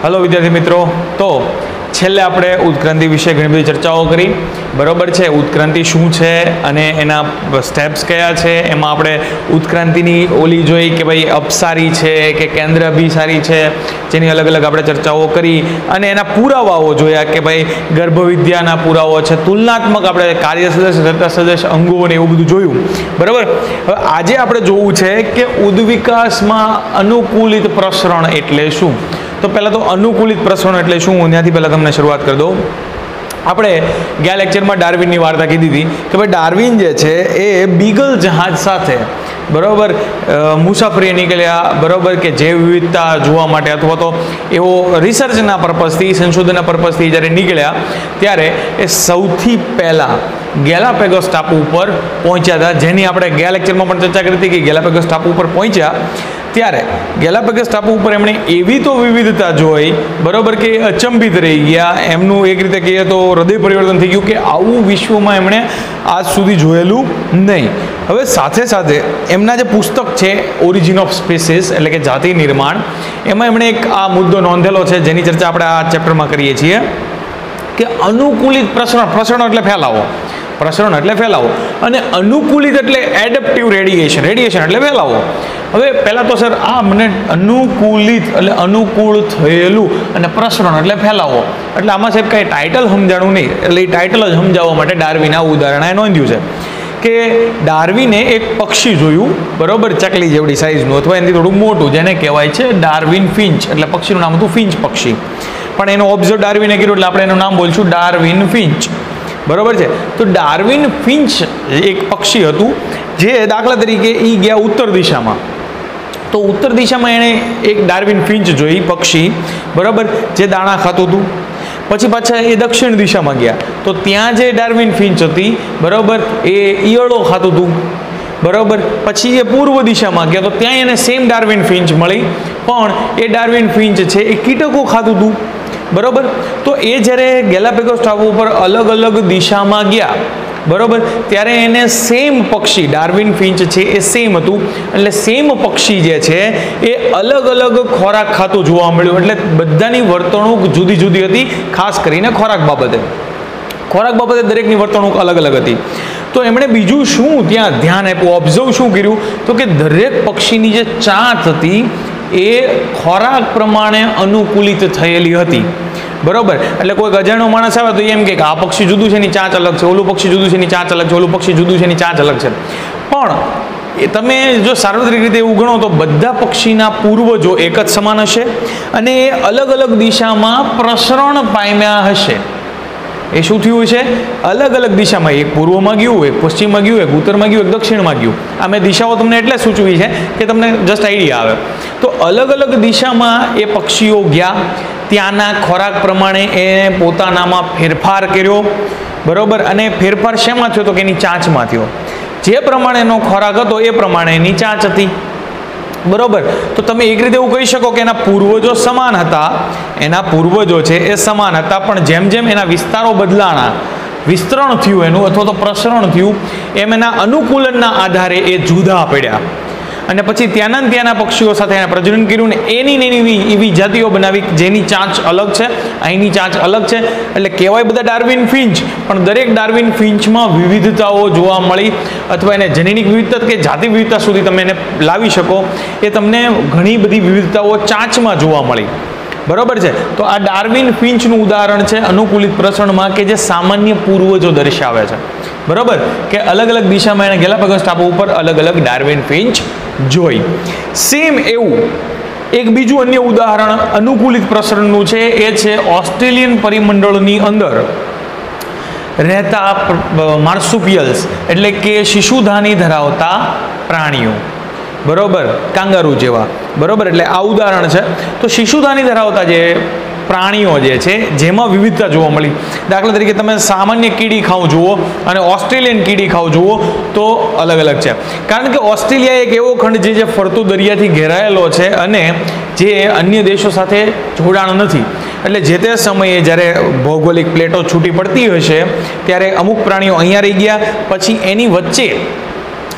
Hello विद्यार्थी मित्रों, तो छेल्ले આપણે ઉત્ક્રાંતિ વિશે ઘણી બધી ચર્ચાઓ કરી, બરોબર છે। ઉત્ક્રાંતિ શું છે અને એના સ્ટેપ્સ કયા છે, એમાં આપણે ઉત્ક્રાંતિની ઓલી જોઈ કે ભાઈ અપસારી છે કે કેન્દ્ર અભિસારી છે, જેની અલગ અલગ આપણે ચર્ચાઓ કરી અને એના પુરાવાઓ જોયા કે ભાઈ ગર્ભવિદ્યાના પુરાવાઓ છે, તુલનાત્મક આપણે કાર્ય સદસ્ય થતા સદસ્ય અંગો ને એવું બધું જોયું, બરાબર। હવે આજે આપણે જોવું છે કે ઉદ્વિકાસમાં અનુકૂલિત પ્રસરણ એટલે શું। तो पहला तो अनुकूलित प्रसरण એટલે શું, ત્યાંથી પહેલા તમને શરૂઆત કરી દઉં। આપણે ગયા લેક્ચરમાં ડાર્વિનની વાર્તા કીધી હતી કે ભાઈ ડાર્વિન જે છે એ બીગલ જહાજ સાથે બરાબર મુસાફરીએ નીકળ્યા, બરાબર કે જૈવ વિવિધતા જોવા માટે અથવા તો એવો રિસર્ચના પર્પઝથી, સંશોધનના પર્પઝથી જ્યારે નીકળ્યા ત્યારે એ સૌથી પહેલાં ગેલાપેગોસ ટાપુ ઉપર પહોંચ્યા હતા, જેની આપણે ગયા લેક્ચરમાં પણ ચર્ચા કરી હતી કે ગેલાપેગોસ ટાપુ ઉપર પહોંચ્યા ત્યારે ગેલાપેગોસ ટાપુ ઉપર એમણે એવી તો વિવિધતા જોઈ, બરાબર કે અચંબિત રહી ગયા। એમનું એક રીતે કહીએ તો હૃદય પરિવર્તન થઈ ગયું કે આવું વિશ્વમાં એમણે આજ સુધી જોયેલું નહીં। હવે સાથે સાથે એમના જે પુસ્તક છે ઓરિજિન ઓફ સ્પીસીસ એટલે કે જાતિ નિર્માણ, એમાં એમણે એક આ મુદ્દો નોંધેલો છે જેની ચર્ચા આપણે આ ચેપ્ટરમાં કરીએ છીએ કે અનુકૂલિત પ્રસરણ, પ્રસરણ એટલે ફેલાવો, પ્રસરણ એટલે ફેલાવો અને અનુકૂલિત એટલે એડપ્ટિવ રેડિયેશન, રેડિયેશન એટલે ફેલાવો। હવે પહેલાં તો સર આ મને અનુકૂલિત એટલે અનુકૂળ થયેલું અને પ્રસરણ એટલે ફેલાવો, એટલે આમાં સાહેબ કાંઈ ટાઇટલ સમજાણું નહીં, એટલે એ ટાઇટલ જ સમજાવવા માટે ડાર્વિન આ ઉદાહરણ એ નોંધ્યું છે કે ડાર્વિને એક પક્ષી જોયું, બરાબર ચકલી જેવડી સાઇઝનું અથવા એનાથી થોડું મોટું, જેને કહેવાય છે ડાર્વિન ફિંચ, એટલે પક્ષીનું નામ હતું ફિંચ પક્ષી, પણ એનો ઓબ્ઝર્વ ડાર્વિને કર્યું એટલે આપણે એનું નામ બોલશું ડાર્વિન ફિંચ, બરાબર છે। તો ડાર્વિન ફિંચ એક પક્ષી હતું જે દાખલા તરીકે એ ગયા ઉત્તર દિશામાં, તો ઉત્તર દિશામાં એણે એક ડાર્વિન ફિંચ જોઈ પક્ષી, બરાબર જે દાણા ખાતું હતું। પછી પાછા એ દક્ષિણ દિશામાં ગયા તો ત્યાં જે ડાર્વિન ફિંચ હતી, બરાબર એ ઈયળો ખાતું હતું, બરાબર। પછી એ પૂર્વ દિશામાં ગયા તો ત્યાં એને સેમ ડાર્વિન ફિંચ મળી, પણ એ ડાર્વિન ફિંચ છે એ કીટકો ખાતું હતું, બરાબર। તો એ જ્યારે ગેલાપેગોસ ટાપુ ઉપર અલગ અલગ દિશામાં ગયા, બરાબર, ત્યારે એને સેમ પક્ષી ડાર્વિન ફિંચ છે એ સેમ હતું, એટલે સેમ પક્ષી જે છે એ અલગ અલગ ખોરાક ખાતું જોવા મળ્યું, એટલે બધાની વર્તણૂક જુદી જુદી હતી, ખાસ કરીને ખોરાક બાબતે દરેકની વર્તણૂક અલગ અલગ હતી। તો એમણે બીજું શું ત્યાં ધ્યાન આપ્યું, ઓબ્ઝર્વ શું કર્યું, તો કે દરેક પક્ષીની જે ચાંચ હતી એ ખોરાક પ્રમાણે અનુકૂલિત થયેલી હતી, બરાબર। એટલે કોઈ અજાણ્યો માણસ આવે તો એમ કે આ પક્ષી જુદું છે એની ચાંચ અલગ છે, ઓલું પક્ષી જુદું છે એની ચાંચ અલગ છે, ઓલું પક્ષી જુદું છે એની ચાંચ અલગ છે, પણ એ તમે જો સાર્વત્રિક રીતે એવું ગણો તો બધા પક્ષીના પૂર્વજો એક જ સમાન હશે અને એ અલગ અલગ દિશામાં પ્રસરણ પામ્યા હશે। એ શું થયું છે, અલગ અલગ દિશામાં, એક પૂર્વમાં ગયું, એક પશ્ચિમમાં ગયું, એક ઉત્તરમાં ગયું, એક દક્ષિણમાં ગયું। આ મેં દિશાઓ તમને એટલે સૂચવી છે કે તમને જસ્ટ આઈડિયા આવે। તો અલગ અલગ દિશામાં એ પક્ષીઓ ગયા, ત્યાંના ખોરાક પ્રમાણે એ પોતાનામાં ફેરફાર કર્યો, બરાબર, અને ફેરફાર શેમાં થયો તો કે એની ચાંચમાં થયો, જે પ્રમાણેનો ખોરાક હતો એ પ્રમાણે એની ચાંચ હતી, બરાબર। તો તમે એક રીતે એવું કહી શકો કે એના પૂર્વજો સમાન હતા, એના પૂર્વજો છે એ સમાન હતા, પણ જેમ જેમ એના વિસ્તારો બદલાણા, વિસ્તરણ થયું એનું અથવા તો પ્રસરણ થયું, એમ એના અનુકૂલનના આધારે એ જુદા પડ્યા અને પછી ત્યાંના પક્ષીઓ સાથે એને પ્રજનન કર્યું ને એની એવી જાતિઓ બનાવી જેની ચાંચ અલગ છે, અહીંની ચાંચ અલગ છે, એટલે કહેવાય બધા ડાર્વિન ફિંચ, પણ દરેક ડાર્વિન ફિંચમાં વિવિધતાઓ જોવા મળી, અથવા એને જનીનિક વિવિધતા કે જાતિ વિવિધતા સુધી તમે એને લાવી શકો, એ તમને ઘણી બધી વિવિધતાઓ ચાંચમાં જોવા મળી, બરાબર છે। તો આ ડાર્વિન ફિંચનું ઉદાહરણ છે અનુકૂલિત પ્રસરણમાં કે જે સામાન્ય પૂર્વજો દર્શાવે છે, બરાબર, કે અલગ અલગ દિશામાં એને ગેલાપેગોસ ટાપુ ઉપર અલગ અલગ ડાર્વિન ફિંચ જોઈ। સેમ એવું એક બીજું અન્ય ઉદાહરણ અનુકૂલિત પ્રસરણનું છે, એ છે ઓસ્ટ્રેલિયન પરિમંડળની અંદર રહેતા માર્સુપિયલ્સ એટલે કે શિશુધાની ધરાવતા પ્રાણીઓ, બરાબર, કાંગારૂ જેવા, બરાબર, એટલે આ ઉદાહરણ છે। તો શિશુધાની ધરાવતા જે પ્રાણીઓ જે છે જેમાં વિવિધતા જોવા મળી, દાખલા તરીકે તમે સામાન્ય કીડી ખાવ જુઓ અને ઓસ્ટ્રેલિયન કીડી ખાવ જુઓ તો અલગ અલગ છે, કારણ કે ઓસ્ટ્રેલિયા એક એવો ખંડ જે ફરતો દરિયાથી ઘેરાયેલો છે અને જે અન્ય દેશો સાથે જોડાણ નથી, એટલે જે તે સમયે જ્યારે ભૌગોલિક પ્લેટો છૂટી પડતી હશે ત્યારે અમુક પ્રાણીઓ અહીંયા રહી ગયા, પછી એની વચ્ચે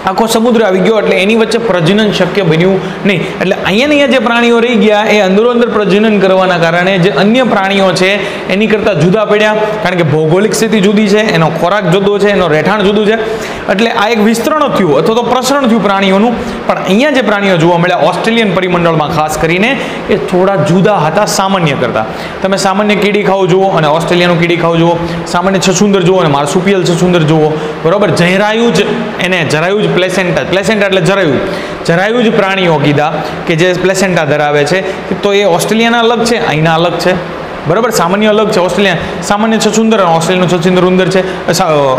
આખો સમુદ્ર આવી ગયો એટલે એની વચ્ચે પ્રજનન શક્ય બન્યું નહીં. એટલે અહીંયા જે પ્રાણીઓ રહી ગયા એ અંદર પ્રજનન કરવાના કારણે જે અન્ય પ્રાણીઓ છે એની કરતાં જુદા પડ્યા, કારણ કે ભૌગોલિક સ્થિતિ જુદી છે, એનો ખોરાક જુદો છે, એનો રહેઠાણ જુદું છે. એટલે આ એક વિસ્તરણ થયું અથવા તો પ્રસરણ થયું પ્રાણીઓનું. પણ અહીંયા જે પ્રાણીઓ જોવા મળ્યા ઓસ્ટ્રેલિયન પરિમંડળમાં ખાસ કરીને એ થોડા જુદા હતા સામાન્ય કરતાં. તમે સામાન્ય કીડી ખાવ જુઓ અને ઓસ્ટ્રેલિયાનું કીડી ખાવ જુઓ, સામાન્ય છછુંદર જુઓ અને માર્સુપિયલ છછુંદર જુઓ, બરાબર. જરાયુજ એને જરાયુજ પ્લેસેન્ટા એટલે જરાયુજ પ્રાણીઓ કીધા કે જે પ્લેસેન્ટા ધરાવે છે, તો એ ઓસ્ટ્રેલિયાના અલગ છે, અહીંના અલગ છે, બરાબર. સામાન્ય અલગ છે, ઓસ્ટ્રેલિયા સામાન્ય છછુંદર અને ઓસ્ટ્રેલિયાનું છછુંદર ઉંદર છે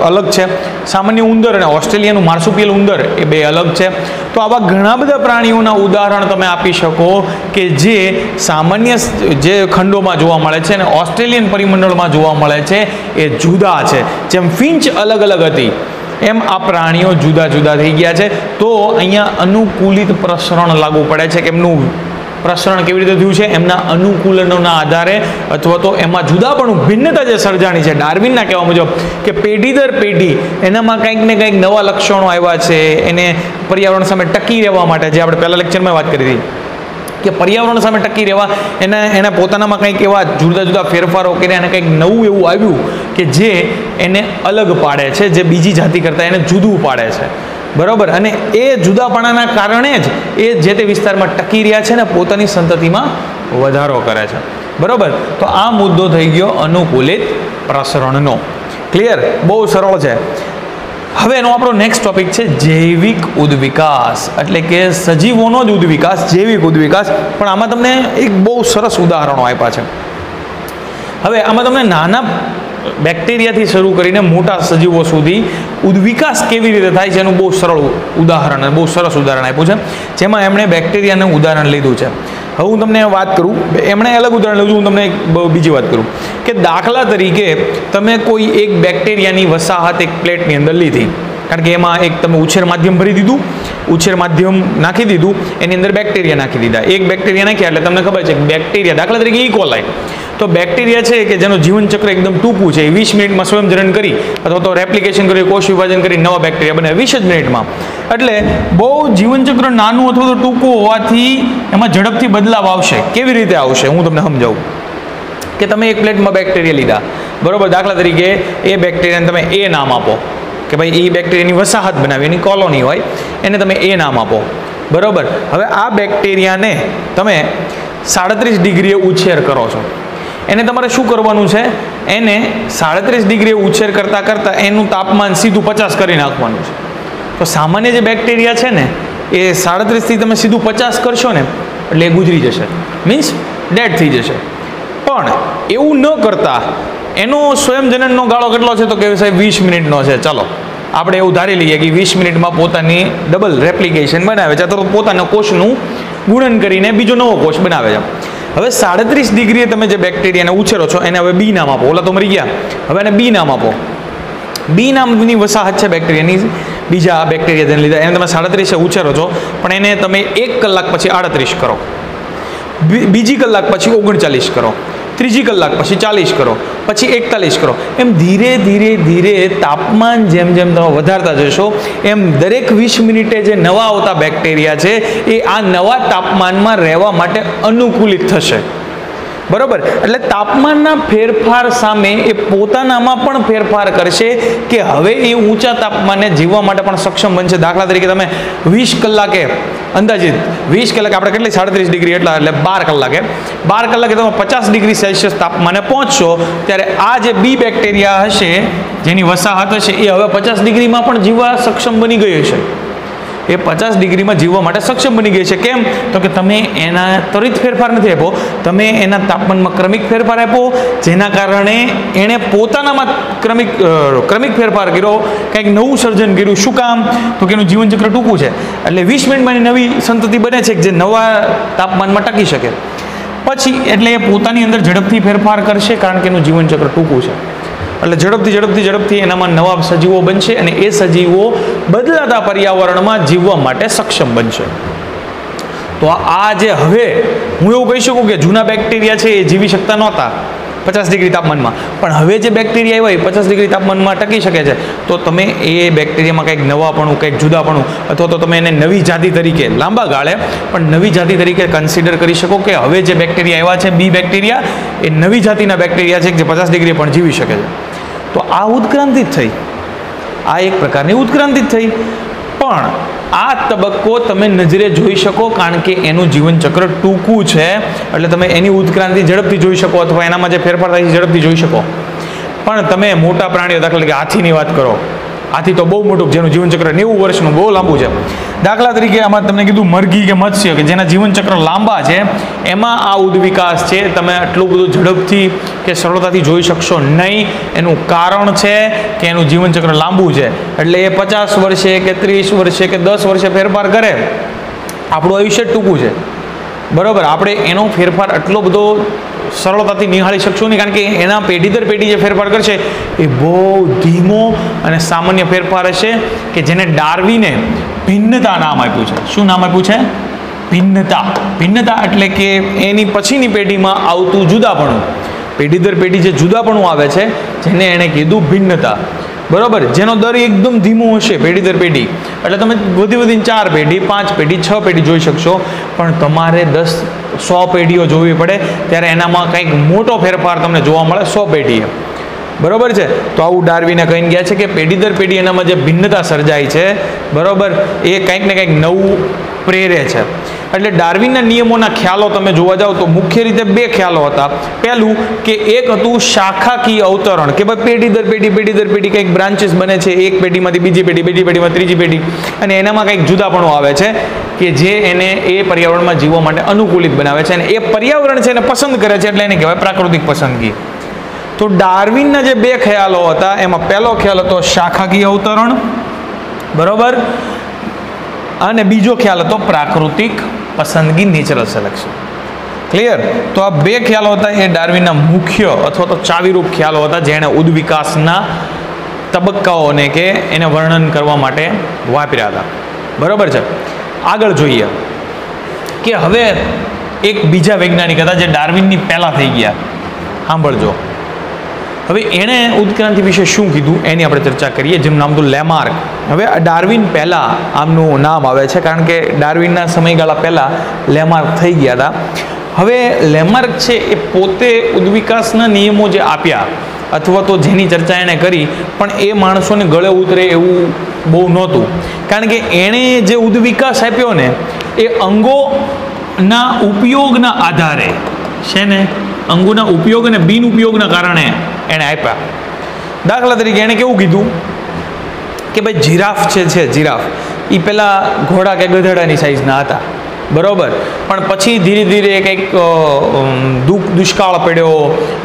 અલગ છે. સામાન્ય ઉંદર અને ઓસ્ટ્રેલિયાનું માર્સુપિયલ ઉંદર એ બે અલગ છે. તો આવા ઘણા બધા પ્રાણીઓના ઉદાહરણ તમે આપી શકો કે જે સામાન્ય જે ખંડોમાં જોવા મળે છે અને ઓસ્ટ્રેલિયન પરિમંડળમાં જોવા મળે છે એ જુદા છે. જેમ ફિંચ અલગ અલગ હતી એમ આ પ્રાણીઓ જુદા જુદા થઈ ગયા છે. તો અહીંયા અનુકૂલિત પ્રસરણ લાગુ પડે છે કે એમનું પ્રસરણ કેવી રીતે થયું છે, એમના અનુકૂલનોના આધારે અથવા તો એમાં જુદાપણું ભિન્નતા જે સર્જાણી છે. ડાર્વિનના કહેવા મુજબ કે પેઢી દર પેઢી એનામાં કંઈક ને કંઈક નવા લક્ષણો આવ્યા છે એને પર્યાવરણ સામે ટકી રહેવા માટે, જે આપણે પહેલા લેક્ચરમાં વાત કરી હતી કે પર્યાવરણ સામે ટકી રહેવા એને પોતાનામાં કંઈક એવા જુદા જુદા ફેરફારો કર્યા અને કંઈક નવું એવું આવ્યું કે જે એને અલગ પાડે છે, જે બીજી જાતિ કરતાં એને જુદું પાડે છે, બરાબર. અને એ જુદાપણાના કારણે જ એ જે તે વિસ્તારમાં ટકી રહ્યા છે ને પોતાની સંતતિમાં વધારો કરે છે, બરાબર. તો આ મુદ્દો થઈ ગયો અનુકૂલિત પ્રસરણનો. ક્લિયર? બહુ સરળ છે. હવે એનો આપણો નેક્સ્ટ ટોપિક છે જૈવિક ઉદ્વિકાસ, એટલે કે સજીવોનો જ ઉદ્વિકાસ, જૈવિક ઉદ્વિકાસ. પણ આમાં તમને એક બહુ સરસ ઉદાહરણો આપ્યા છે. હવે આમાં તમને નાના બેક્ટેરિયાથી શરૂ કરીને મોટા સજીવો સુધી ઉદ્વિકાસ કેવી રીતે થાય છે એનું બહુ સરળ ઉદાહરણ, બહુ સરસ ઉદાહરણ આપ્યું છે, જેમાં એમણે બેક્ટેરિયાનું ઉદાહરણ લીધું છે. હવે હું તમને વાત કરું, એમણે અલગ ઉદાહરણ લીધું, હું તમને એક બીજી વાત કરું કે દાખલા તરીકે તમે કોઈ એક બેક્ટેરિયાની વસાહત એક પ્લેટની અંદર લીધી, કારણ કે એમાં એક તમે ઉછેર માધ્યમ ભરી દીધું, ઉછેર માધ્યમ નાખી દીધું, એની અંદર બેક્ટેરિયા નાખી દીધા. એક બેક્ટેરિયા નાખ્યા એટલે તમને ખબર છે કે બેક્ટેરિયા દાખલા તરીકે ઇકોલાઈ, તો બેક્ટેરિયા છે કે જેનું જીવનચક્ર એકદમ ટૂંકું છે, 20 મિનિટમાં સ્વયંજનન કરી અથવા તો રેપ્લિકેશન કરી, કોષ વિભાજન કરી નવા બેક્ટેરિયા બને 20 જ મિનિટમાં. એટલે બહુ જીવનચક્ર નાનું અથવા તો ટૂંકું હોવાથી એમાં ઝડપથી બદલાવ આવશે. કેવી રીતે આવશે હું તમને સમજાવું કે તમે એક પ્લેટમાં બેક્ટેરિયા લીધા, બરાબર. દાખલા તરીકે એ બેક્ટેરિયાને તમે એ નામ આપો કે ભાઈ એ બેક્ટેરિયાની વસાહત બનાવી, એની કોલોની હોય, એને તમે એ નામ આપો, બરાબર. હવે આ બેક્ટેરિયાને તમે 37 ડિગ્રીએ ઉછેર કરો છો. એને તમારે શું કરવાનું છે, એને 37 ડિગ્રીએ ઉછેર કરતાં એનું તાપમાન સીધું 50 કરી નાખવાનું છે. તો સામાન્ય જે બેક્ટેરિયા છે ને એ 37થી તમે સીધું 50 કરશો ને એટલે એ ગુજરી જશે, મીન્સ ડેડ થઈ જશે. પણ એવું ન કરતા એનો સ્વયંજનનનો ગાળો કેટલો છે તો કે સાહેબ 20 મિનિટનો છે. ચાલો આપણે એવું ધારી લઈએ કે 20 મિનિટમાં પોતાની ડબલ રેપ્લિકેશન બનાવે છે, અથવા પોતાના કોષનું ગુણન કરીને બીજો નવો કોષ બનાવે છે. હવે 37 ડિગ્રીએ તમે જે બેક્ટેરિયાને ઉછેરો છો એને હવે બી નામ આપો. ઓલા તો મરી ગયા, હવે એને બી નામ આપો. બી નામની વસાહત છે બેક્ટેરિયાની, બીજા બેક્ટેરિયા જેને લીધા એને તમે 37 ઉછેરો છો, પણ એને તમે 1 કલાક પછી 38 કરો, બીજી કલાક પછી 39 કરો, ત્રીજી કલાક પછી 40 કરો, પછી 41 કરો. એમ ધીરે ધીરે ધીરે તાપમાન જેમ જેમ તમે વધારતા જશો એમ દરેક 20 મિનિટે જે નવા આવતા બેક્ટેરિયા છે એ આ નવા તાપમાનમાં રહેવા માટે અનુકૂલિત થશે, બરાબર. એટલે તાપમાનના ફેરફાર સામે એ પોતાનામાં પણ ફેરફાર કરશે કે હવે એ ઊંચા તાપમાને જીવવા માટે પણ સક્ષમ બનશે. દાખલા તરીકે તમે 20 કલાકે અંદાજિત 20 કલાકે આપણે કેટલી 37 ડિગ્રી એટલે 12 કલાકે તમે 50 ડિગ્રી સેલ્સિયસ તાપમાને પહોંચશો ત્યારે આ જે બી બેક્ટેરિયા હશે જેની વસાહત હશે એ હવે 50 ડિગ્રીમાં પણ જીવવા સક્ષમ બની ગઈ હશે. એ 50 ડિગ્રીમાં જીવવા માટે સક્ષમ બની ગઈ છે. કેમ? તો કે તમે એના ત્વરિત ફેરફાર નથી આપ્યો, તમે એના તાપમાનમાં ક્રમિક ફેરફાર આપ્યો, જેના કારણે એણે પોતાનામાં ક્રમિક ફેરફાર કર્યો, કંઈક નવું સર્જન કર્યું. શું કામ? તો કે એનું જીવનચક્ર ટૂંકું છે એટલે 20 મિનિટમાં નવી સંતતિ બને છે જે નવા તાપમાનમાં ટકી શકે. પછી એટલે એ પોતાની અંદર ઝડપથી ફેરફાર કરશે કારણ કે એનું જીવનચક્ર ટૂંકું છે. એટલે ઝડપથી એનામાં નવા સજીવો બનશે અને એ સજીવો બદલાતા પર્યાવરણમાં જીવવા માટે સક્ષમ બનશે. તો આ જે હવે હું એવું કહી શકું કે જૂના બેક્ટેરિયા છે એ જીવી શકતા નહોતા, 50 ડિગ્રી તાપમાનમાં. પણ હવે જે બેક્ટેરિયા આવ્યા એ 50 ડિગ્રી તાપમાનમાં ટકી શકે છે. તો તમે એ બેક્ટેરિયામાં કંઈક નવાપણું, કંઈક જુદાપણું, અથવા તો તમે એને નવી જાતિ તરીકે લાંબા ગાળે પણ નવી જાતિ તરીકે કન્સિડર કરી શકો કે હવે જે બેક્ટેરિયા આવ્યા છે બી બેક્ટેરિયા એ નવી જાતિના બેક્ટેરિયા છે જે 50 ડિગ્રી પણ જીવી શકે છે. તો આ ઉત્ક્રાંતિ જ થઈ, આ એક પ્રકારની ઉત્ક્રાંતિ જ થઈ. પણ આ તબક્કો તમે નજરે જોઈ શકો કારણ કે એનું જીવનચક્ર ટૂંકું છે, એટલે તમે એની ઉત્ક્રાંતિ ઝડપથી જોઈ શકો અથવા એનામાં જે ફેરફાર થાય છે ઝડપથી જોઈ શકો. પણ તમે મોટા પ્રાણીઓ, દાખલા તરીકે હાથીની વાત કરો, હાથી તો બહુ મોટું, જેનું જીવનચક્ર 90 વર્ષનું બહુ લાંબુ છે. દાખલા તરીકે આમાં તમને કીધું મરઘી કે મત્સ્ય કે જેના જીવનચક્ર લાંબા છે, એમાં આ ઉદ્વિકાસ છે તમે આટલું બધું ઝડપથી કે સરળતાથી જોઈ શકશો નહીં. એનું કારણ છે કે એનું જીવનચક્ર લાંબુ છે, એટલે એ 50 વર્ષે કે 30 વર્ષે કે 10 વર્ષે ફેરફાર કરે. આપણું આયુષ્ય ટૂંકું છે, બરાબર. આપણે એનો ફેરફાર આટલો બધો સરળતાથી નિહાળી શકશું નહીં, કારણ કે એના પેઢી દર પેઢી જે ફેરફાર કરશે એ બહુ ધીમો અને સામાન્ય ફેરફાર હશે કે જેને ડાર્વિને ભિન્નતા નામ આપ્યું છે. શું નામ આપ્યું છે? ભિન્નતા. ભિન્નતા એટલે કે એની પછીની પેઢીમાં આવતું જુદાપણું, પેઢી દર પેઢી જે જુદાપણું આવે છે જેને એણે કીધું ભિન્નતા, બરાબર. જેનો દર એકદમ ધીમો હશે પેઢી દર પેઢી, એટલે તમે વધીને 4 પેઢી, 5 પેઢી, 6 પેઢી જોઈ શકશો. પણ તમારે 100 પેઢીઓ જોવી પડે ત્યારે એનામાં કંઈક મોટો ફેરફાર તમને જોવા મળે 100 પેઢીએ, બરાબર છે. તો આવું ડાર્વિને કહીને ગયા છે કે પેઢી દર પેઢી એનામાં જે ભિન્નતા સર્જાય છે, બરાબર, એ કંઈક ને કંઈક નવું પ્રેરે છે. એટલે ડાર્વિનના નિયમોના ખ્યાલો તમે જોવા જાઓ તો મુખ્ય રીતે 2 ખ્યાલો હતા. પહેલું કે એક હતું શાખાકીય અવતરણ, કે ભાઈ પેઢી દર પેઢી કંઈક બ્રાન્ચીસ બને છે, એક પેઢીમાંથી બીજી પેઢીમાં ત્રીજી પેઢી, અને એનામાં કંઈક જુદાપણું આવે છે કે જે એને એ પર્યાવરણમાં જીવવા માટે અનુકૂલિત બનાવે છે, અને એ પર્યાવરણ છે એને પસંદ કરે છે, એટલે એને કહેવાય પ્રાકૃતિક પસંદગી. તો ડાર્વિનના જે 2 ખ્યાલો હતા એમાં પહેલો ખ્યાલ હતો શાખાકીય અવતરણ, બરાબર, અને બીજો ખ્યાલ હતો પ્રાકૃતિક પસંદગી, નેચરલ સિલેક્શન. ક્લિયર? તો આ 2 ખ્યાલો હતા એ ડાર્વિનના મુખ્ય અથવા તો ચાવીરૂપ ખ્યાલો હતા જેણે ઉદ્વિકાસના તબક્કાઓને કે એને વર્ણન કરવા માટે વાપર્યા હતા, બરાબર છે. આગળ જોઈએ કે હવે એક બીજા વૈજ્ઞાનિક હતા જે ડાર્વિનની પહેલા થઈ ગયા. સાંભળજો. હવે એણે ઉત્ક્રાંતિ વિશે શું કીધું એની આપણે ચર્ચા કરીએ, જેનું નામ હતું લેમાર્ક. હવે ડાર્વિન પહેલાં આમનું નામ આવે છે કારણ કે ડાર્વિનના સમયગાળા પહેલાં લેમાર્ક થઈ ગયા હતા. હવે લેમાર્ક છે એ પોતે ઉદ્વિકાસના નિયમો જે આપ્યા અથવા તો જેની ચર્ચા એણે કરી, પણ એ માણસોને ગળે ઉતરે એવું બહુ નહોતું, કારણ કે એણે જે ઉદ્વિકાસ આપ્યો ને એ અંગોના ઉપયોગના આધારે છે ને, અંગોના ઉપયોગ અને બિન ઉપયોગના કારણે એણે આપ્યા. દાખલા તરીકે એણે કેવું કીધું કે ભાઈ જીરાફ છે જીરાફ એ પહેલાં ઘોડા કે ગધેડાની સાઈઝના હતા, બરાબર, પણ પછી ધીરે ધીરે કંઈક દુષ્કાળ પડ્યો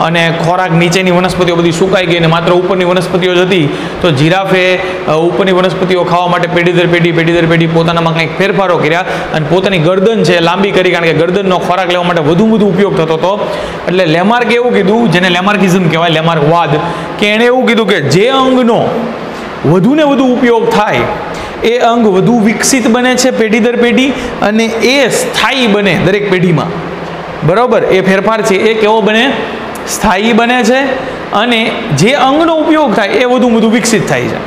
અને ખોરાક નીચેની વનસ્પતિઓ બધી સુકાઈ ગઈ અને માત્ર ઉપરની વનસ્પતિઓ જ હતી. તો જીરાફે ઉપરની વનસ્પતિઓ ખાવા માટે પેઢી દર પેઢી પોતાનામાં કંઈક ફેરફારો કર્યા અને પોતાની ગરદન છે લાંબી કરી, કારણ કે ગરદનનો ખોરાક લેવા માટે વધુ ઉપયોગ થતો હતો. એટલે લેમાર્કે એવું કીધું, જેને લેમાર્કિઝમ કહેવાય, લેમાર્કવાદ, કે એણે એવું કીધું કે જે અંગનો વધુને વધુ ઉપયોગ થાય એ અંગ વધુ વિકસિત બને છે પેઢી દર પેઢી, અને એ સ્થાયી બને દરેક પેઢીમાં, બરાબર. એ ફેરફાર છે એ કેવો બને? સ્થાયી બને છે, અને જે અંગનો ઉપયોગ થાય એ વધુ વિકસિત થાય છે.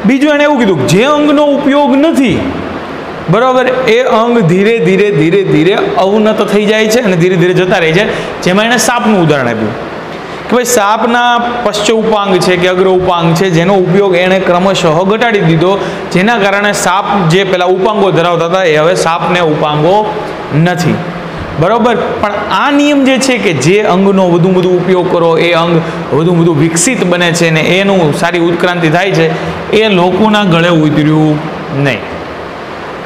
બીજું એણે એવું કીધું જે અંગનો ઉપયોગ નથી, બરાબર, એ અંગ ધીરે ધીરે અવનત થઈ જાય છે અને ધીરે ધીરે જતા રહે છે. જેમાં એણે સાપનું ઉદાહરણ આપ્યું કે ભાઈ સાપના પશ્ચ ઉપાંગ છે કે અગ્ર ઉપાંગ છે જેનો ઉપયોગ એણે ક્રમશઃ ઘટાડી દીધો, જેના કારણે સાપ જે પેલા ઉપાંગો ધરાવતા હતા એ હવે સાપને ઉપાંગો નથી, બરાબર. પણ આ નિયમ જે છે કે જે અંગનો વધુ ઉપયોગ કરો એ અંગ વધુ વિકસિત બને છે ને એનું સારી ઉત્ક્રાંતિ થાય છે, એ લોકોના ગળે ઉતર્યું નહીં.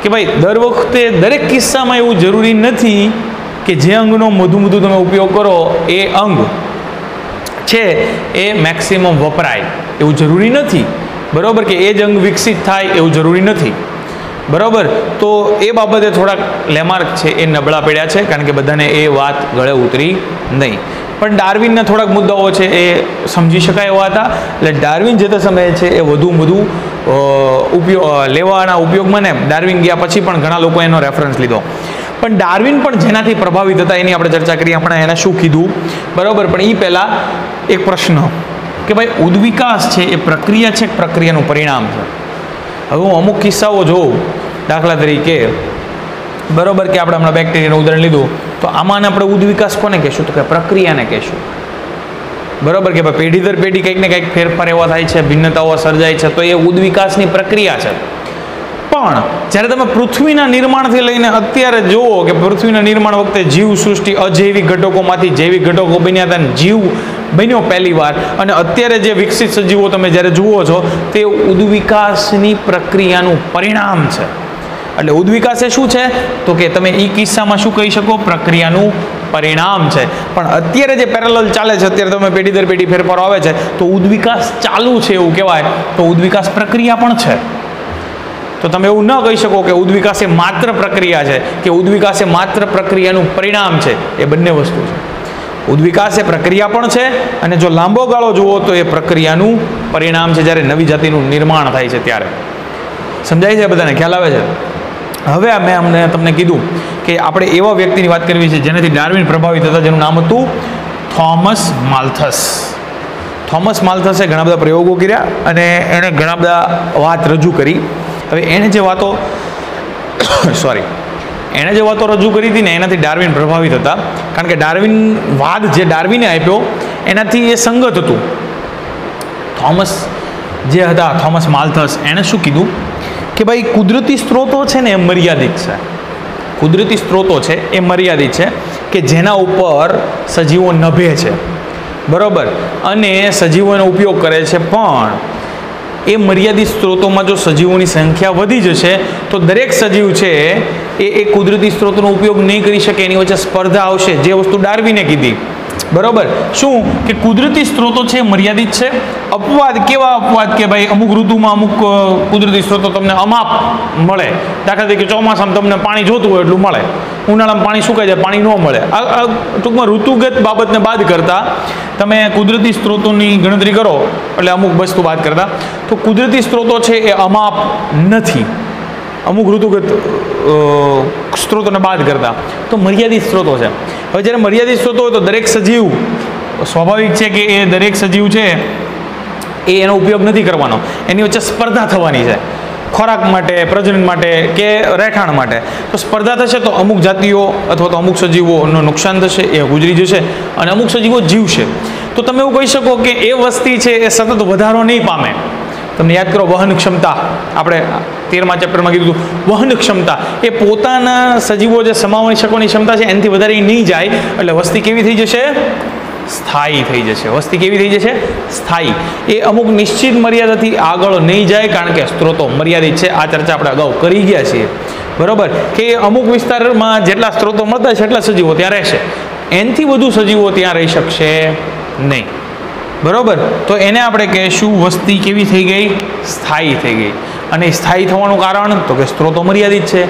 કે ભાઈ દર વખતે દરેક કિસ્સામાં એવું જરૂરી નથી કે જે અંગનો વધુ તમે ઉપયોગ કરો એ અંગ છે એ મેક્સિમમ વપરાય એવું જરૂરી નથી, બરાબર, કે એ જ અંગ વિકસિત થાય એવું જરૂરી નથી, બરાબર. તો એ બાબતે થોડાક લેમાર્ક છે એ નબળા પડ્યા છે, કારણ કે બધાને એ વાત ગળે ઉતરી નહીં. પણ ડાર્વિનના થોડાક મુદ્દાઓ છે એ સમજી શકાય એવા હતા. એટલે ડાર્વિન જે તે સમયે છે એ વધુ લેવાના ઉપયોગમાં ને ડાર્વિન ગયા પછી પણ ઘણા લોકો એનો રેફરન્સ લીધો. પણ ડાર્વિન પણ જેનાથી પ્રભાવિત હતા એની આપણે ચર્ચા કરીએ. આપણે એને શું કીધું, બરાબર. પણ એ પહેલાં એક પ્રશ્ન કે ભાઈ ઉદ્વિકાસ છે એ પ્રક્રિયા છે, પ્રક્રિયાનું પરિણામ છે. હવે હું અમુક કિસ્સાઓ જોઉં, દાખલા તરીકે બરાબર કે આપણે હમણાં બેક્ટેરિયાનું ઉદાહરણ લીધું, તો આમાં આપણે ઉદ્વિકાસ કોને કહેશું, તો કે પ્રક્રિયાને કહેશું. બરાબર કે ભાઈ પેઢી દર પેઢી કંઈક ને કંઈક ફેરફાર એવા થાય છે, ભિન્નતાઓ સર્જાય છે, તો એ ઉદ્વિકાસની પ્રક્રિયા છે. પણ જ્યારે તમે પૃથ્વીના નિર્માણથી લઈને અત્યારે જુઓ કે પૃથ્વીના નિર્માણ વખતે જીવ સૃષ્ટિ અજૈવિક ઘટકોમાંથી જૈવિક ઘટકો બન્યા હતા, જીવ બન્યો પહેલી વાર, અને અત્યારે જે વિકસિત સજીવો તમે જ્યારે જુઓ છો તે ઉદ્વિકાસની પ્રક્રિયાનું પરિણામ છે. એટલે ઉદ્વિકાસ એ શું છે, તો કે તમે એ કિસ્સામાં શું કહી શકો, પ્રક્રિયાનું પરિણામ છે. પણ અત્યારે જે પેરેલલ ચાલે છે, અત્યારે તમે પેઢી દર પેઢી ફેરફારો આવે છે, તો ઉદ્વિકાસ ચાલુ છે એવું કહેવાય, તો ઉદ્વિકાસ પ્રક્રિયા પણ છે. તો તમે એવું ન કહી શકો કે ઉદ્વિકાસ એ માત્ર પ્રક્રિયા છે કે ઉદ્વિકાસ એ માત્ર પ્રક્રિયાનું પરિણામ છે. એ બંને વસ્તુ છે. ઉદ્વિકાસ એ પ્રક્રિયા પણ છે, અને જો લાંબો ગાળો જુઓ તો એ પ્રક્રિયાનું પરિણામ છે, જ્યારે નવી જાતિનું નિર્માણ થાય છે ત્યારે. સમજાય છે બધાને, ખ્યાલ આવે છે? હવે મેં તમને કીધું કે આપણે એવા વ્યક્તિની વાત કરવી છે જેનાથી ડાર્વિન પ્રભાવિત હતા, જેનું નામ હતું થોમસ માલ્થસ. થોમસ માલ્થસે ઘણા બધા પ્રયોગો કર્યા અને એણે ઘણા બધા વાત રજૂ કરી. હવે એણે જે વાતો રજૂ કરી હતી ને એનાથી ડાર્વિન પ્રભાવિત હતા, કારણ કે ડાર્વિનવાદ જે ડાર્વિને આપ્યો એનાથી એ સંગત હતું. થોમસ માલ્થસ એણે શું કીધું કે ભાઈ કુદરતી સ્ત્રોતો છે ને એ મર્યાદિત છે. કુદરતી સ્ત્રોતો છે એ મર્યાદિત છે કે જેના ઉપર સજીવો નભે છે, બરાબર, અને સજીવોનો ઉપયોગ કરે છે. પણ એ મર્યાદિત સ્ત્રોતોમાં જો સજીવોની સંખ્યા વધી જશે તો દરેક સજીવ છે એ કુદરતી સ્ત્રોતોનો ઉપયોગ નહીં કરી શકે, એની વચ્ચે સ્પર્ધા આવશે, જે વસ્તુ ડાર્વિને કીધી. બરાબર, શું કે કુદરતી સ્ત્રોતો છે મર્યાદિત છે. અપવાદ, કેવા અપવાદ કે ભાઈ અમુક ઋતુમાં અમુક કુદરતી સ્ત્રોતો તમને અમાપ મળે. દાખલા તરીકે ચોમાસામાં તમને પાણી જોતું હોય એટલું મળે, ઉનાળામાં પાણી સુકાઈ જાય, પાણી ન મળે. ટૂંકમાં ઋતુગત બાબતને બાદ કરતા તમે કુદરતી સ્ત્રોતોની ગણતરી કરો, એટલે અમુક વસ્તુ બાદ કરતા, તો કુદરતી સ્ત્રોતો છે એ અમાપ નથી અમુક ઋતુગત સ્ત્રોતોને બાદ કરતા, તો મર્યાદિત સ્ત્રોતો છે. હવે જ્યારે મર્યાદિત સ્ત્રોતો હોય તો દરેક સજીવ, સ્વાભાવિક છે કે એ દરેક સજીવ છે એ એનો ઉપયોગ નથી કરવાનો, એની વચ્ચે સ્પર્ધા થવાની છે, ખોરાક માટે, પ્રજનન માટે કે રહેઠાણ માટે. તો સ્પર્ધા થશે તો અમુક જાતિઓ અથવા તો અમુક સજીવોનું નુકસાન થશે, એ ગુજરી જશે, અને અમુક સજીવો જીવશે. તો તમે એવું કહી શકો કે એ વસ્તી છે એ સતત વધારો નહીં પામે. તમને યાદ કરો વહન ક્ષમતા, આપણે 13મા ચેપ્ટરમાં કીધું હતું, વહન ક્ષમતા એ પોતાના સજીવો જે સમાવી શકવાની ક્ષમતા છે એનાથી વધારે નહીં જાય, એટલે વસ્તી કેવી થઈ જશે, સ્થાયી થઈ જશે. વસ્તી કેવી થઈ જશે, સ્થાયી. એ અમુક નિશ્ચિત મર્યાદાથી આગળ નહીં જાય, કારણ કે સ્ત્રોતો મર્યાદિત છે. આ ચર્ચા આપણે અગાઉ કરી ગયા છીએ, બરાબર, કે અમુક વિસ્તારમાં જેટલા સ્ત્રોતો મળતા છે એટલા સજીવો ત્યાં રહેશે, એનાથી વધુ સજીવો ત્યાં રહી શકશે નહીં, બરાબર. તો એને આપણે કહીશું વસ્તી કેવી થઈ ગઈ, સ્થાયી થઈ ગઈ. અને સ્થાયી થવાનું કારણ તો કે સ્ત્રોતો મર્યાદિત છે.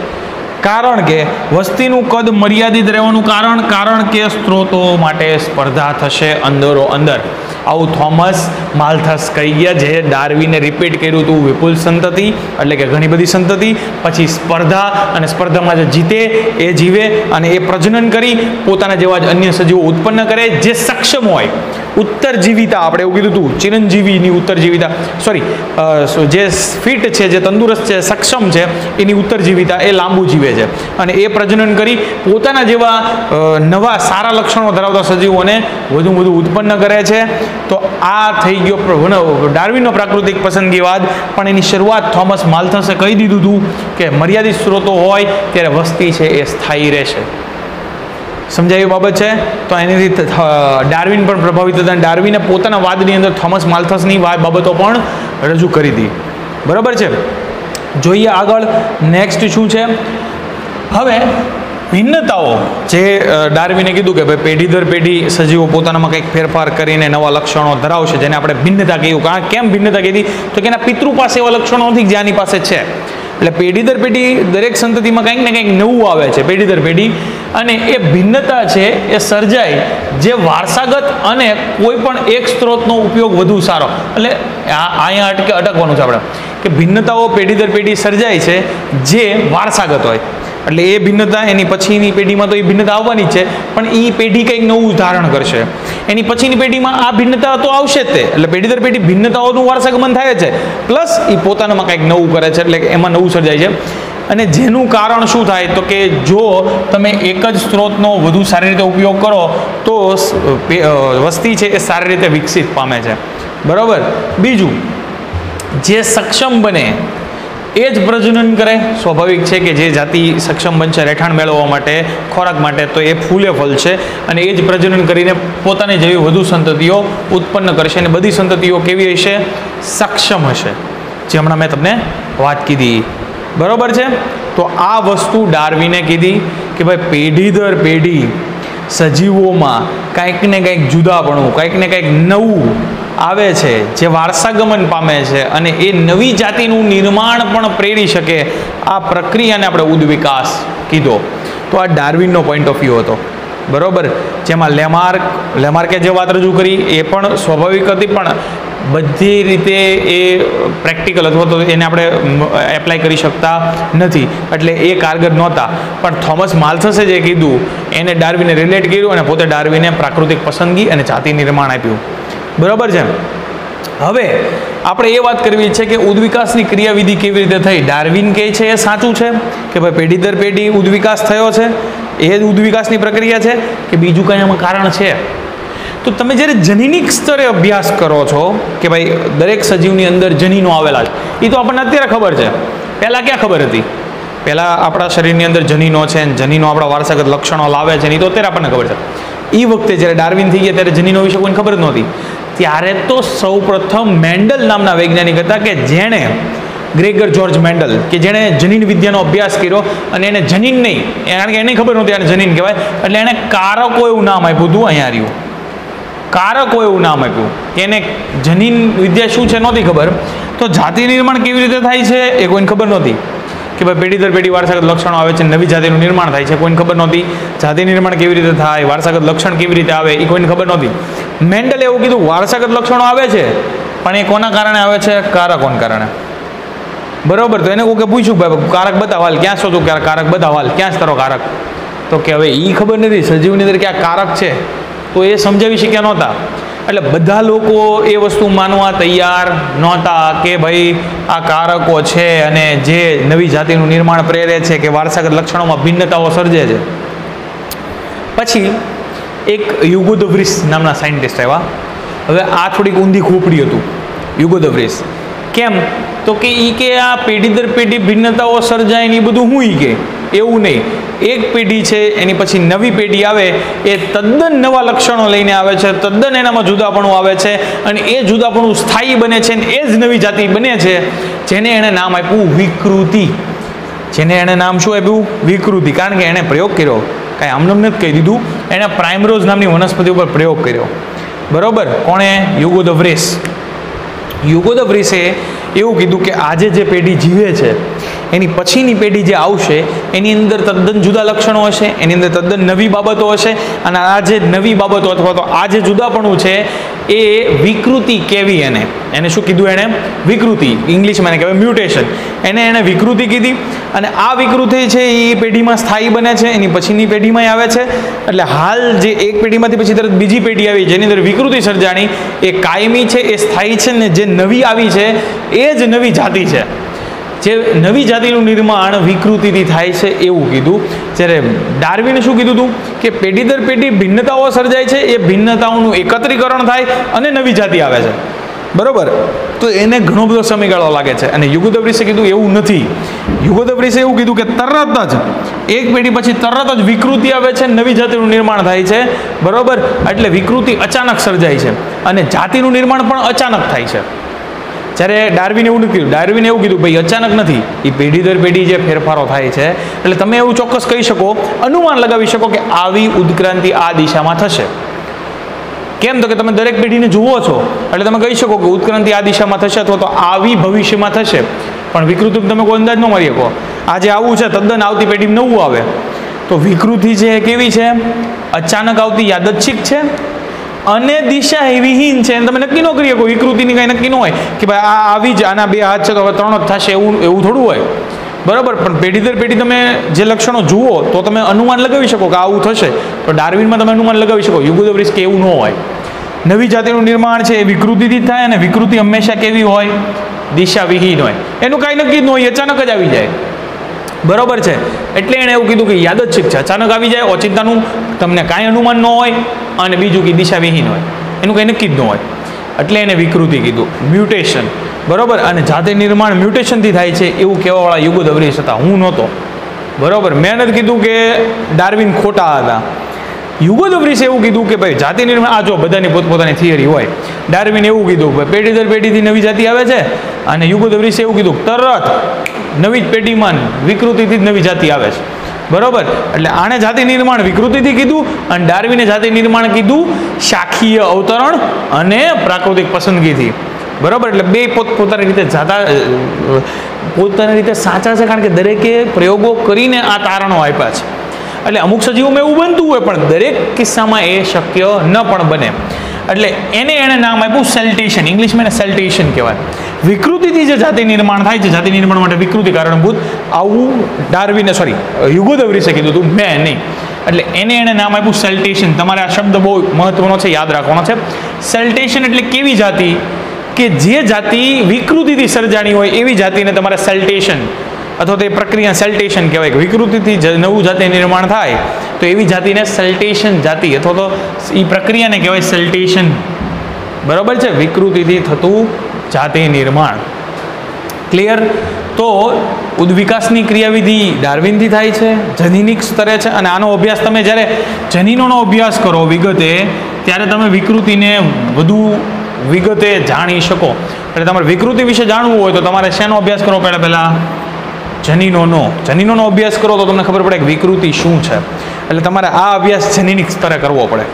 કારણ કે વસ્તીનું કદ મર્યાદિત રહેવાનું કારણ કે સ્ત્રોતો માટે સ્પર્ધા થશે અંદરો અંદર. આવું થોમસ માલ્થસ કહી ગયા, જે ડાર્વિને રિપીટ કર્યું હતું. વિપુલ સંતતિ એટલે કે ઘણી બધી સંતતિ, પછી સ્પર્ધા, અને સ્પર્ધામાં જે જીતે એ જીવે અને એ પ્રજનન કરી પોતાના જેવા જ અન્ય સજીવો ઉત્પન્ન કરે જે સક્ષમ હોય. ઉત્તરજીવિતા, આપણે એવું કીધું હતું, ચિરંજીવીની ઉત્તરજીવિતા, જે ફિટ છે, જે તંદુરસ્ત છે, સક્ષમ છે, એની ઉત્તરજીવિતા, એ લાંબુ જીવે છે અને એ પ્રજનન કરી પોતાના જેવા નવા સારા લક્ષણો ધરાવતા સજીવોને વધુ વધુ ઉત્પન્ન કરે છે. તો આ થઈ ગયો ડાર્વિનનો પ્રાકૃતિક પસંદગીવાદ. પણ એની શરૂઆત થોમસ માલ્થસે કહી દીધું હતું કે મર્યાદિત સ્ત્રોતો હોય ત્યારે વસ્તી છે એ સ્થાયી રહેશે. સમજાય બાબત છે? તો એની ડાર્વિન પણ પ્રભાવિત હતા. ડાર્વિને પોતાના વાદની અંદર થોમસ માલ્થસની બાબતો પણ રજૂ કરી હતી. બરાબર છે? જોઈએ આગળ નેક્સ્ટ શું છે. હવે ભિન્નતાઓ, જે ડાર્વિને કીધું કે ભાઈ પેઢી દર પેઢી સજીવો પોતાનામાં કંઈક ફેરફાર કરીને નવા લક્ષણો ધરાવશે, જેને આપણે ભિન્નતા કહીએ. કેમ ભિન્નતા કીધી? તો કે એના પિતૃ પાસે એવા લક્ષણો નથી જે આની પાસે છે. એટલે પેઢી દર પેઢી દરેક સંતતિમાં કંઈક ને કંઈક નવું આવે છે, પેઢી દર પેઢી. અને એ ભિન્નતા છે એ સર્જાય જે વારસાગત અને કોઈ પણ એક સ્ત્રોતનો ઉપયોગ વધુ સારો. એટલે અહીંયા અટકવાનું છે આપણે, કે ભિન્નતાઓ પેઢી દર પેઢી સર્જાય છે જે વારસાગત હોય. એટલે એ ભિન્નતા એની પછીની પેઢીમાં તો એ ભિન્નતા આવવાની જ છે, પણ એ પેઢી કંઈક નવું ધારણ કરશે. એની પછીની પેઢીમાં આ ભિન્નતા તો આવશે જ તે, એટલે પેઢી દર પેઢી ભિન્નતાઓનું વારસાગમન થાય છે, પ્લસ એ પોતાનામાં કંઈક નવું કરે છે, એટલે એમાં નવું સર્જાય છે. અને જેનું કારણ શું થાય તો કે જો તમે એક જ સ્ત્રોતનો વધુ સારી રીતે ઉપયોગ કરો તો વસ્તી છે એ સારી રીતે વિકસિત પામે છે. બરાબર. બીજું, જે સક્ષમ બને એ જ પ્રજનન કરે. સ્વાભાવિક છે કે જે જાતિ સક્ષમ બનશે રહેઠાણ મેળવવા માટે, ખોરાક માટે, તો એ ફૂલે ફલશે અને એ જ પ્રજનન કરીને પોતાની જેવી વધુ સંતતિઓ ઉત્પન્ન કરશે. અને બધી સંતતિઓ કેવી હશે? સક્ષમ હશે, જે હમણાં મેં તમને વાત કીધી. બરાબર છે. તો આ વસ્તુ ડાર્વિને કીધી કે ભાઈ પેઢી દર પેઢી સજીવોમાં કંઈક ને કંઈક જુદાપણું, કંઈક ને કંઈક નવું આવે છે જે વારસાગમન પામે છે, અને એ નવી જાતિનું નિર્માણ પણ પ્રેરી શકે. આ પ્રક્રિયાને આપણે ઉદ્વિકાસ કીધો. તો આ ડાર્વિનનો પોઈન્ટ ઓફ વ્યૂ હતો. બરાબર. જેમાં લેમાર્કે જે વાત રજૂ કરી એ પણ સ્વાભાવિક હતી, પણ બધી રીતે એ પ્રેક્ટિકલ અથવા તો એને આપણે એપ્લાય કરી શકતા નથી, એટલે એ કારગર નહોતા. પણ થોમસ માલ્થસે જે કીધું એને ડાર્વિને રિલેટ કર્યું, અને પોતે ડાર્વિને પ્રાકૃતિક પસંદગી અને જાતિ નિર્માણ આપ્યું. બરાબર છે. હવે આપણે એ વાત કરવી છે કે ઉદ્વિકાસની ક્રિયાવિધિ કેવી રીતે થઈ. ડાર્વિન કહે છે એ સાચું છે કે ભાઈ પેઢી દર પેઢી ઉદ્વિકાસ થયો છે, એ જ ઉદ્વિકાસની પ્રક્રિયા છે, કે બીજું કંઈ આમાં કારણ છે? તો તમે જ્યારે જનીનિક સ્તરે અભ્યાસ કરો છો કે ભાઈ દરેક સજીવની અંદર જનીનો આવેલા છે, એ તો આપણને અત્યારે ખબર છે. પહેલાં ક્યાં ખબર હતી? પહેલાં આપણા શરીરની અંદર જનીનો છે, જનીનો આપણા વારસાગત લક્ષણો લાવે છે, એ તો અત્યારે આપણને ખબર છે. એ વખતે જ્યારે ડાર્વિન થઈ ગયા ત્યારે જનીનો વિશે કોઈને ખબર જ નહોતી. ત્યારે તો સૌ પ્રથમ મેન્ડલ નામના વૈજ્ઞાનિક હતા કે જેણે, ગ્રેગર જ્યોર્જ મેન્ડલ, કે જેણે જનીન વિદ્યાનો અભ્યાસ કર્યો, અને એને જનીન નહીં, કારણ કે એને ખબર નહોતી આને જનીન કહેવાય, એટલે એણે કારકો એવું નામ આપ્યું હતું. અહીંયા રહ્યું કારકો એવું નામ આપ્યું કે એને જનીન વિદ્યા શું છે નહોતી ખબર. તો જાતિ નિર્માણ કેવી રીતે થાય છે એ કોઈને ખબર નહોતી, કે ભાઈ પેઢી દર પેઢી વારસાગત લક્ષણો આવે છે, નવી જાતિનું નિર્માણ થાય છે, કોઈને ખબર નહોતી. જાતિ નિર્માણ કેવી રીતે થાય, વારસાગત લક્ષણ કેવી રીતે આવે, એ કોઈને ખબર નહોતી. મેન્ડલે એવું કીધું વારસાગત લક્ષણો આવે છે, પણ એ કોના કારણે આવે છે? કારકોના કારણે. બરાબર. તો એને કોઈ પૂછ્યું ભાઈ કારક બતાવાલ, ક્યાં શોધું કારક બતાવાલ, ક્યાં જ તારો કારક? તો કે હવે એ ખબર નથી સજીવની અંદર ક્યાં કારક છે, તો એ સમજાવી શક્યા નહોતા. એટલે બધા લોકો એ વસ્તુ માનવા તૈયાર નહોતા કે ભાઈ આ કારકો છે અને જે નવી જાતિનું નિર્માણ પ્રેરે છે, કે વારસાગત લક્ષણોમાં ભિન્નતાઓ સર્જે છે. પછી એક યુગો દ વ્રીસ નામના સાયન્ટિસ્ટ આવ્યા. હવે આ થોડીક ઊંધી ખોપડી હતું યુગો દ વ્રીસ. કેમ? તો કે એ કે આ પેઢી દર પેઢી ભિન્નતાઓ સર્જાય ને એ બધું હું કે એવું નહીં. એક પેઢી છે એની પછી નવી પેઢી આવે, એ તદ્દન નવા લક્ષણો લઈને આવે છે, તદ્દન એનામાં જુદાપણું આવે છે, અને એ જુદાપણું સ્થાયી બને છે, અને એ જ નવી જાતિ બને છે, જેને એણે નામ આપ્યું વિકૃતિ. જેને એણે નામ શું આપ્યું? વિકૃતિ. કારણ કે એણે પ્રયોગ કર્યો, કાંઈ આમનામ નથી કહી દીધું, એણે પ્રાઇમરોઝ નામની વનસ્પતિ ઉપર પ્રયોગ કર્યો. બરાબર. કોણે? યુગો દ વ્રીસ. યુગો દ વ્રીસે એવું કીધું કે આજે જે પેઢી જીવે છે એની પછીની પેઢી જે આવશે એની અંદર તદ્દન જુદા લક્ષણો હશે, એની અંદર તદ્દન નવી બાબતો હશે, અને આ જે નવી બાબતો અથવા તો આ જે જુદાપણું છે એ વિકૃતિ કેવી, એને શું કીધું? એણે વિકૃતિ, ઇંગ્લિશમાં એને કહેવાય મ્યુટેશન. એને વિકૃતિ કીધી. અને આ વિકૃતિ છે એ પેઢીમાં સ્થાયી બને છે, એની પછીની પેઢીમાં આવે છે. એટલે હાલ જે એક પેઢીમાંથી પછી તરત બીજી પેઢી આવી જેની અંદર વિકૃતિ સર્જાણી, એ કાયમી છે, એ સ્થાયી છે, ને જે નવી આવી છે એ જ નવી જાતિ છે. જે નવી જાતિનું નિર્માણ વિકૃતિથી થાય છે એવું કીધું. જ્યારે ડાર્વિને શું કીધું હતું? કે પેઢી દર પેઢી ભિન્નતાઓ સર્જાય છે, એ ભિન્નતાઓનું એકત્રીકરણ થાય અને નવી જાતિ આવે છે. બરોબર. તો એને ઘણો બધો સમયગાળો લાગે છે. અને યુગો દ વ્રીસે કીધું એવું નથી. યુગો દ વ્રીસે એવું કીધું કે તરત જ એક પેઢી પછી તરત જ વિકૃતિ આવે છે, નવી જાતિનું નિર્માણ થાય છે. બરોબર. એટલે વિકૃતિ અચાનક સર્જાય છે અને જાતિનું નિર્માણ પણ અચાનક થાય છે. જ્યારે ડાર્વિને એવું નથી કીધું. ડાર્વિને એવું કીધું ભાઈ અચાનક નથી, એ પેઢી દર પેઢી જે ફેરફારો થાય છે. એટલે તમે એવું ચોક્કસ કહી શકો, અનુમાન લગાવી શકો કે આવી ઉત્ક્રાંતિ આ દિશામાં થશે. કેમ? તો કે તમે દરેક પેઢીને જુઓ છો એટલે તમે કહી શકો કે ઉત્ક્રાંતિ આ દિશામાં થશે અથવા તો આવી ભવિષ્યમાં થશે. પણ વિકૃતિ તમે કોઈ અંદાજ ન મારી શકો. આજે આવું છે, તદ્દન આવતી પેઢીમાં નવું આવે. તો વિકૃતિ છે કેવી છે? અચાનક આવતી, યાદચ્છિક છે અને દિશા વિહીન છે. તમે નક્કી ન કરી શકો. વિકૃતિની કાંઈ નક્કી ન હોય કે ભાઈ આ આવી જ, આના બે હાથ છે તો હવે ત્રણ જ થશે, એવું થોડું હોય. બરાબર, પણ પેઢી દર પેઢી તમે જે લક્ષણો જુઓ તો તમે અનુમાન લગાવી શકો કે આવું થશે. તો ડાર્વિનમાં તમે અનુમાન લગાવી શકો. યુગો ધ વ્રિસ કે એવું ન હોય. નવી જાતિનું નિર્માણ છે એ વિકૃતિથી થાય, અને વિકૃતિ હંમેશા કેવી હોય? દિશાવિહીન હોય. એનું કાંઈ નક્કી જ ન હોય, અચાનક જ આવી જાય. બરોબર છે. એટલે એણે એવું કીધું કે યાદચ્છિક છે, અચાનક આવી જાય, ઓચિંતાનું તમને કાંઈ અનુમાન ન હોય, અને બીજું કે દિશાવિહીન હોય, એનું કંઈ નક્કી જ ન હોય. એટલે એને વિકૃતિ કીધું. મ્યુટેશન, બરોબર. અને જાતિ નિર્માણ મ્યુટેશનથી થાય છે એવું કહેવાવાળા યુગો ધ વ્રિસ હતા. હું નહોતો. બરોબર. મેં નથી કીધું કે ડાર્વિન ખોટા હતા. યુગો ધ વ્રિસે એવું કીધું કે ભાઈ જાતિ નિર્માણ, આ જો બધાની પોતપોતાની થિયરી હોય. ડાર્વિન એવું કીધું કે પેઢી દર પેઢીથી નવી જાતિ આવે છે, અને યુગો ધ વ્રિસે એવું કીધું તરત નવી જ પેઢીમાં વિકૃતિથી જ નવી જાતિ આવે છે. બરોબર. એટલે આણે જાતિ નિર્માણ વિકૃતિથી કીધું, અને ડાર્વિને જાતિ નિર્માણ કીધું શાખીય અવતરણ અને પ્રાકૃતિક પસંદગીથી. બરોબર. એટલે બે પોતપોતાની રીતે પોતાની રીતે સાચા છે, કારણ કે દરેકે પ્રયોગો કરીને આ તારણો આપ્યા છે. એટલે અમુક સજીવોમાં એવું બનતું હોય, પણ દરેક કિસ્સામાં એ શક્ય ન પણ બને. એટલે એણે નામ આપ્યું સેલ્ટેશન. ઇંગ્લિશમાં એને સેલ્ટેશન કહેવાય. વિકૃતિથી જે જાતિ નિર્માણ થાય છે, જાતિ નિર્માણ માટે વિકૃતિ કારણભૂત, આવું ડાર્વિને યુગો ધ વ્રિસે કીધું હતું, મેં નહીં. એટલે એણે નામ આપ્યું સેલ્ટેશન. તમારે આ શબ્દ બહુ મહત્વનો છે, યાદ રાખવાનો છે. સેલ્ટેશન એટલે કેવી જાતિ? કે જે જાતિ વિકૃતિથી સર્જાણી હોય એવી જાતિને તમારે સેલ્ટેશન, અથવા તો એ પ્રક્રિયા સેલ્ટેશન કહેવાય. કે વિકૃતિથી નવું જાતિ નિર્માણ થાય તો એવી જાતિને સેલ્ટેશન જાતિ, અથવા તો એ પ્રક્રિયાને કહેવાય સેલ્ટેશન. બરાબર છે. વિકૃતિથી થતું જાતિ નિર્માણ. ક્લિયર? તો ઉદ્વિકાસની ક્રિયાવિધિ ડાર્વિનથી થાય છે, જનીનિક સ્તરે છે. અને આનો અભ્યાસ તમે જ્યારે જનીનોનો અભ્યાસ કરો વિગતે, ત્યારે તમે વિકૃતિને વધુ વિગતે જાણી શકો. એટલે તમારે વિકૃતિ વિશે જાણવું હોય તો તમારે શેનો અભ્યાસ કરવો પડે? પહેલાં જનીનોનો અભ્યાસ કરો તો તમને ખબર પડે કે વિકૃતિ શું છે. એટલે તમારે આ અભ્યાસ જનીનિક સ્તરે કરવો પડે.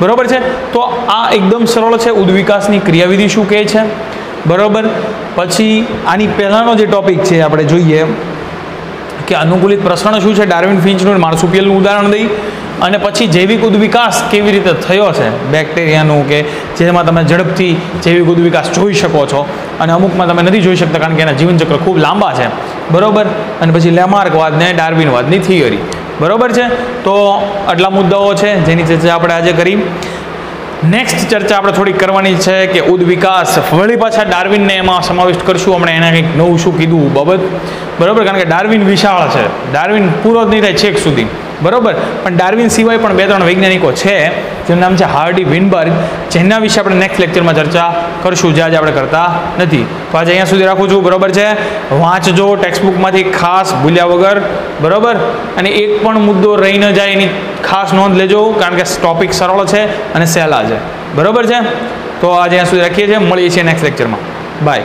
બરોબર છે. તો આ એકદમ સરળ છે. ઉદ્વિકાસની ક્રિયાવિધિ શું કહે છે? બરોબર. પછી આની પહેલાંનો જે ટોપિક છે આપણે જોઈએ કે અનુકૂલિત પ્રસરણ શું છે, ડાર્વિન ફિન્ચનું માર્સુપિયલનું ઉદાહરણ દઈ, અને પછી જૈવિક ઉદ્વિકાસ કેવી રીતે થયો છે બેક્ટેરિયાનું, કે જેમાં તમે ઝડપથી જૈવિક ઉદ્વિકાસ જોઈ શકો છો, અને અમુકમાં તમે નથી જોઈ શકતા કારણ કે એના જીવનચક્ર ખૂબ લાંબા છે. બરોબર. અને પછી લેમાર્કવાદ ને ડાર્વિનવાદની થિયરી. બરોબર છે. તો આટલા મુદ્દાઓ છે જેની ચર્ચા આપણે આજે કરી. નેક્સ્ટ ચર્ચા આપણે થોડીક કરવાની છે કે ઉદ્વિકાસ, વળી પાછા ડાર્વિનને એમાં સમાવિષ્ટ કરશું. હમણાં એને કંઈક નવું શું કીધું બાબત. બરાબર. કારણ કે ડાર્વિન વિશાળ છે, ડાર્વિન પૂરો જ નહીં થાય છેક સુધી. બરોબર. પણ ડાર્વિન સિવાય પણ 2-3 વૈજ્ઞાનિકો છે જેનું નામ છે હાર્ડી વિનબર્ગ, જેના વિશે આપણે નેક્સ્ટ લેક્ચરમાં ચર્ચા કરશું, જે આજે આપણે કરતા નથી. તો આજે અહીંયા સુધી રાખું છું. બરોબર છે. વાંચજો ટેક્સ્ટબુકમાંથી ખાસ ભૂલ્યા વગર. બરોબર. અને એક પણ મુદ્દો રહી ન જાય એની ખાસ નોંધ લેજો, કારણ કે ટોપિક સરળ છે અને સહેલા છે. બરોબર છે. તો આજે અહીંયા સુધી રાખીએ છીએ. મળીએ છીએ નેક્સ્ટ લેક્ચરમાં. બાય.